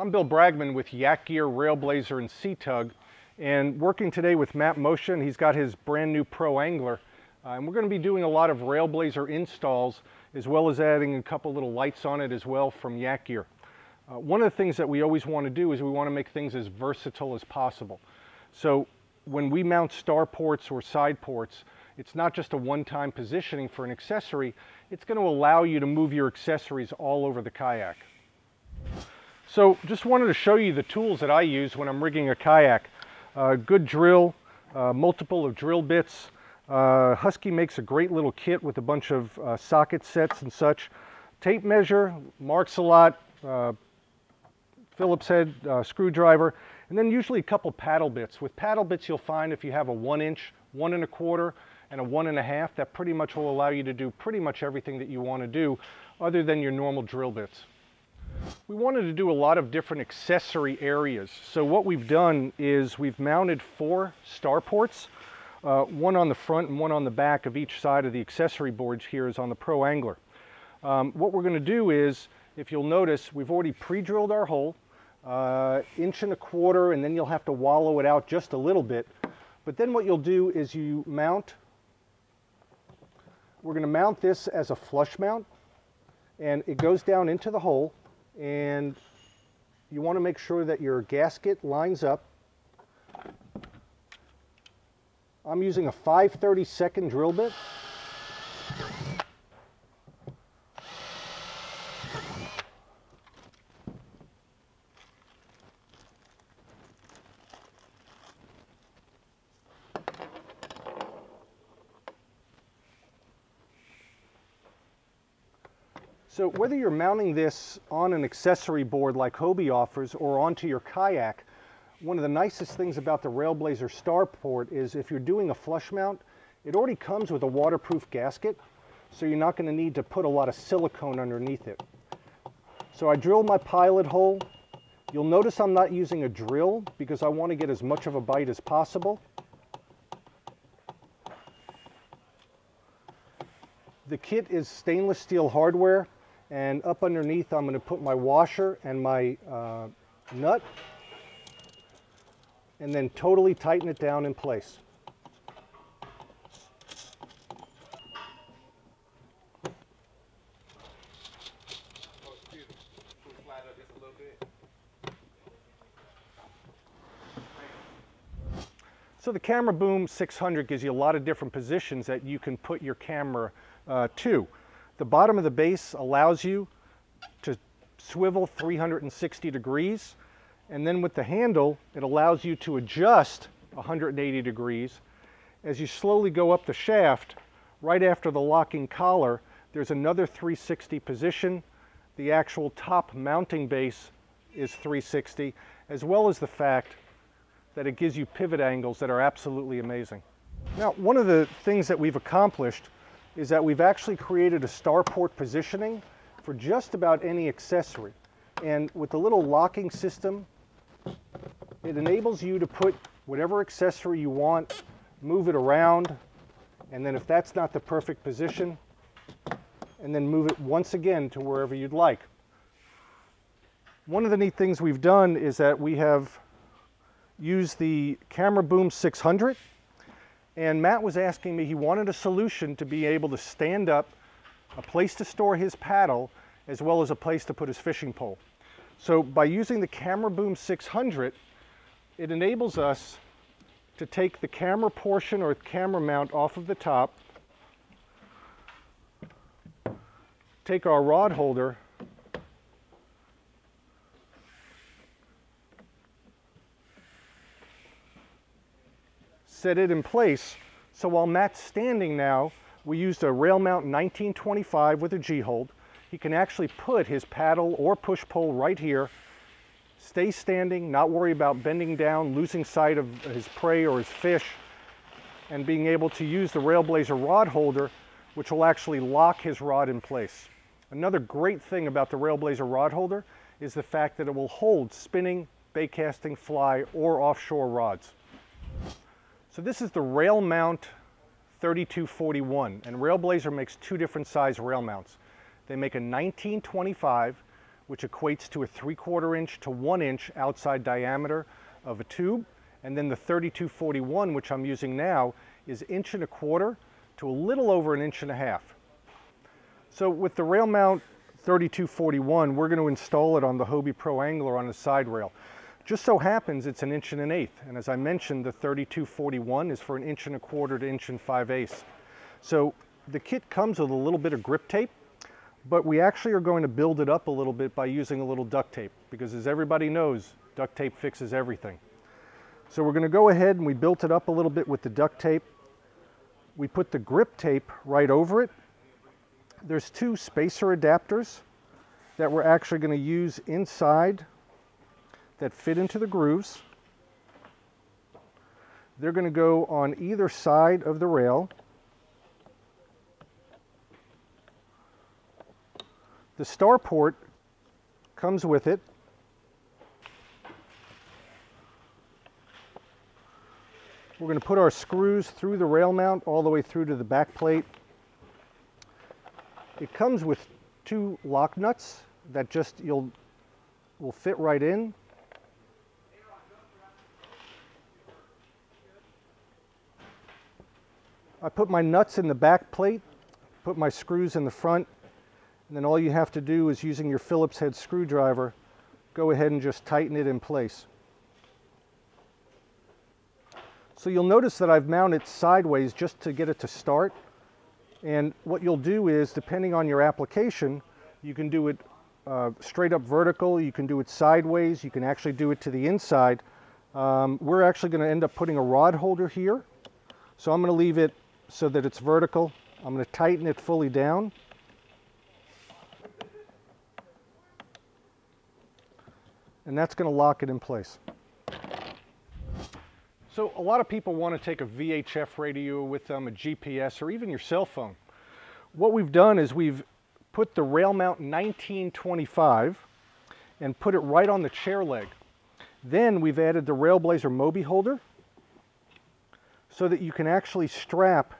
I'm Bill Bragman with Yak-Gear, Railblaza, and Sea-Tug, and working today with Matt Moshe. He's got his brand new Pro Angler, and we're going to be doing a lot of Railblaza installs, as well as adding a couple little lights on it as well from Yak-Gear. One of the things that we always want to do is we want to make things as versatile as possible. So when we mount starports or side ports, it's not just a one-time positioning for an accessory, it's going to allow you to move your accessories all over the kayak. So just wanted to show you the tools that I use when I'm rigging a kayak. Good drill, multiple of drill bits. Husky makes a great little kit with a bunch of socket sets and such. Tape measure, marks a lot, Phillips head screwdriver, and then usually a couple paddle bits. With paddle bits you'll find if you have a 1 inch, 1 1/4, and a 1 1/2, that pretty much will allow you to do pretty much everything that you want to do other than your normal drill bits. We wanted to do a lot of different accessory areas. So what we've done is we've mounted 4 starports, one on the front and one on the back of each side of the accessory boards here is on the Pro Angler. What we're going to do is, if you'll notice, we've already pre-drilled our hole, 1 1/4 inch, and then you'll have to wallow it out just a little bit. But then what you'll do is we're going to mount this as a flush mount, and it goes down into the hole, and you want to make sure that your gasket lines up. I'm using a 5/32 drill bit. So whether you're mounting this on an accessory board like Hobie offers or onto your kayak, one of the nicest things about the Railblaza Starport is if you're doing a flush mount, it already comes with a waterproof gasket, so you're not going to need to put a lot of silicone underneath it. So I drilled my pilot hole. You'll notice I'm not using a drill because I want to get as much of a bite as possible. The kit is stainless steel hardware. And up underneath, I'm going to put my washer and my nut, and then totally tighten it down in place. So the Camera Boom 600 gives you a lot of different positions that you can put your camera to. The bottom of the base allows you to swivel 360 degrees, and then with the handle it allows you to adjust 180 degrees. As you slowly go up the shaft, right after the locking collar, there's another 360 position. The actual top mounting base is 360, as well as the fact that it gives you pivot angles that are absolutely amazing. Now, one of the things that we've accomplished is that we've actually created a starport positioning for just about any accessory. And with the little locking system, it enables you to put whatever accessory you want, move it around, and then if that's not the perfect position, and then move it once again to wherever you'd like. One of the neat things we've done is that we have used the Camera Boom 600. And Matt was asking me, he wanted a solution to be able to stand up, a place to store his paddle, as well as a place to put his fishing pole. So by using the Camera Boom 600, it enables us to take the camera portion or camera mount off of the top, take our rod holder, set it in place. So while Matt's standing now, we used a RailMount 1925 with a G-hold. He can actually put his paddle or push pole right here, stay standing, not worry about bending down, losing sight of his prey or his fish, and being able to use the Railblaza rod holder, which will actually lock his rod in place. Another great thing about the Railblaza rod holder is the fact that it will hold spinning, bait casting, fly, or offshore rods. So this is the RailMount 3241, and Railblaza makes 2 different size rail mounts. They make a 1925, which equates to a 3/4 inch to 1 inch outside diameter of a tube. And then the 3241, which I'm using now, is 1.25 inches to a little over 1.5 inches. So with the RailMount 3241, we're going to install it on the Hobie Pro Angler on the side rail. Just so happens it's 1 1/8 inches. And as I mentioned, the 3241 is for 1.25 inches to 1 5/8 inches. So the kit comes with a little bit of grip tape, but we actually are going to build it up a little bit by using a little duct tape, because as everybody knows, duct tape fixes everything. So we're going to go ahead and we built it up a little bit with the duct tape. We put the grip tape right over it. There's 2 spacer adapters that we're actually going to use inside that fit into the grooves. They're going to go on either side of the rail. The Starport comes with it. We're going to put our screws through the rail mount all the way through to the back plate. It comes with 2 lock nuts that just will fit right in. I put my nuts in the back plate, put my screws in the front, and then all you have to do is, using your Phillips head screwdriver, go ahead and just tighten it in place. So you'll notice that I've mounted sideways just to get it to start. And what you'll do is, depending on your application, you can do it straight up vertical, you can do it sideways, you can actually do it to the inside. We're actually going to end up putting a rod holder here. So I'm going to leave it so that it's vertical. I'm going to tighten it fully down. And that's going to lock it in place. So a lot of people want to take a VHF radio with them, a GPS, or even your cell phone. What we've done is we've put the RailMount 1925 and put it right on the chair leg. Then we've added the Railblaza Mobi holder so that you can actually strap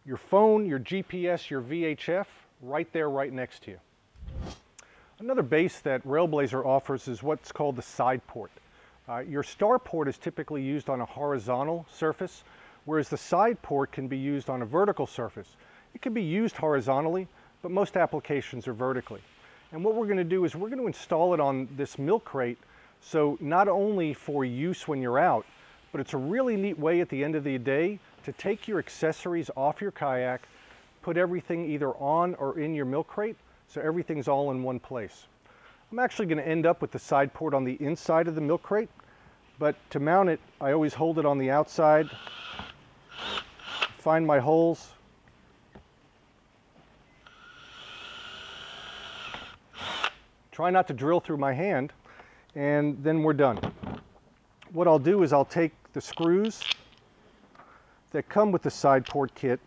your phone, your GPS, your VHF right there, right next to you. Another base that Railblaza offers is what's called the Sideport. Your Starport is typically used on a horizontal surface, whereas the Sideport can be used on a vertical surface. It can be used horizontally, but most applications are vertically. And what we're going to do is we're going to install it on this milk crate, so not only for use when you're out, but it's a really neat way at the end of the day to take your accessories off your kayak, put everything either on or in your milk crate, so everything's all in one place. I'm actually going to end up with the Sideport on the inside of the milk crate, but to mount it, I always hold it on the outside, find my holes, try not to drill through my hand, and then we're done. What I'll do is I'll take the screws that come with the Sideport kit,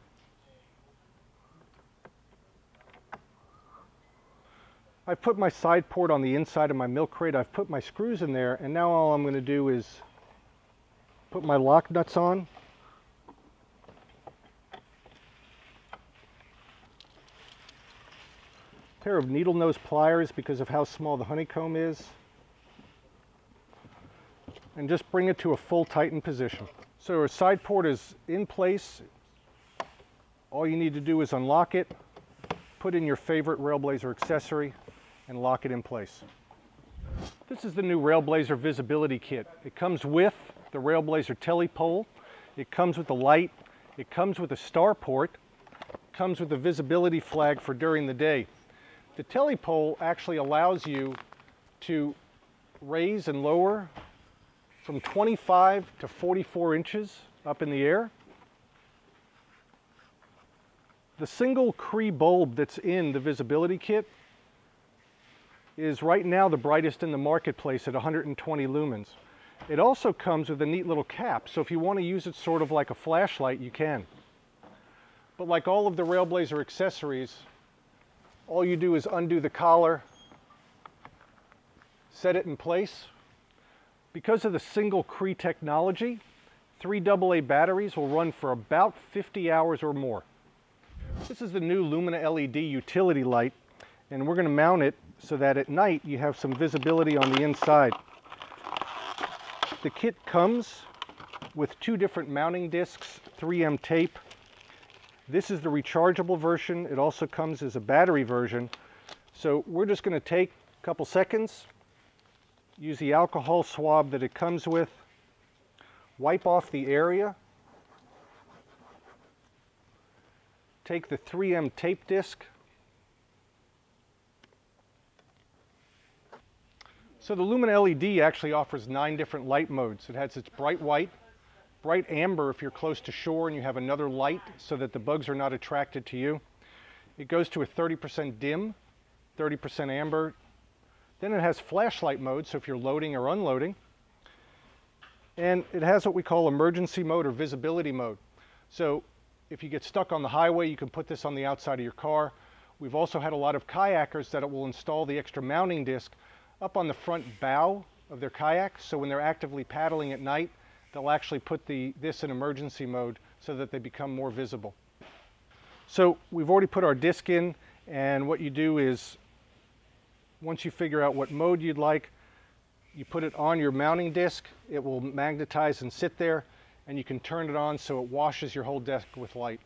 I've put my Sideport on the inside of my milk crate, I've put my screws in there, and now all I'm going to do is put my lock nuts on. Pair of needle nose pliers because of how small the honeycomb is, and just bring it to a full tightened position. So our Sideport is in place. All you need to do is unlock it, put in your favorite Railblaza accessory, and lock it in place. This is the new Railblaza Visibility Kit. It comes with the Railblaza telepole, it comes with the light, it comes with a Starport, it comes with a visibility flag for during the day. The telepole actually allows you to raise and lower from 25 to 44 inches up in the air. The single Cree bulb that's in the visibility kit is right now the brightest in the marketplace at 120 lumens. It also comes with a neat little cap, so if you want to use it sort of like a flashlight, you can. But like all of the Railblaza accessories, all you do is undo the collar, set it in place. Because of the single Cree technology, 3 AA batteries will run for about 50 hours or more. This is the new LuminaLED utility light, and we're going to mount it so that at night you have some visibility on the inside. The kit comes with 2 different mounting discs, 3M tape. This is the rechargeable version. It also comes as a battery version. So we're just going to take a couple seconds, use the alcohol swab that it comes with, wipe off the area, take the 3M tape disc. So the LuminaLED actually offers 9 different light modes. It has its bright white, bright amber if you're close to shore and you have another light so that the bugs are not attracted to you. It goes to a 30% dim, 30% amber. Then it has flashlight mode, so if you're loading or unloading. And it has what we call emergency mode or visibility mode. So if you get stuck on the highway, you can put this on the outside of your car. We've also had a lot of kayakers that will install the extra mounting disc up on the front bow of their kayak, so when they're actively paddling at night, they'll actually put this in emergency mode so that they become more visible. So we've already put our disc in, and what you do is, once you figure out what mode you'd like, you put it on your mounting disc. It will magnetize and sit there, and you can turn it on so it washes your whole desk with light.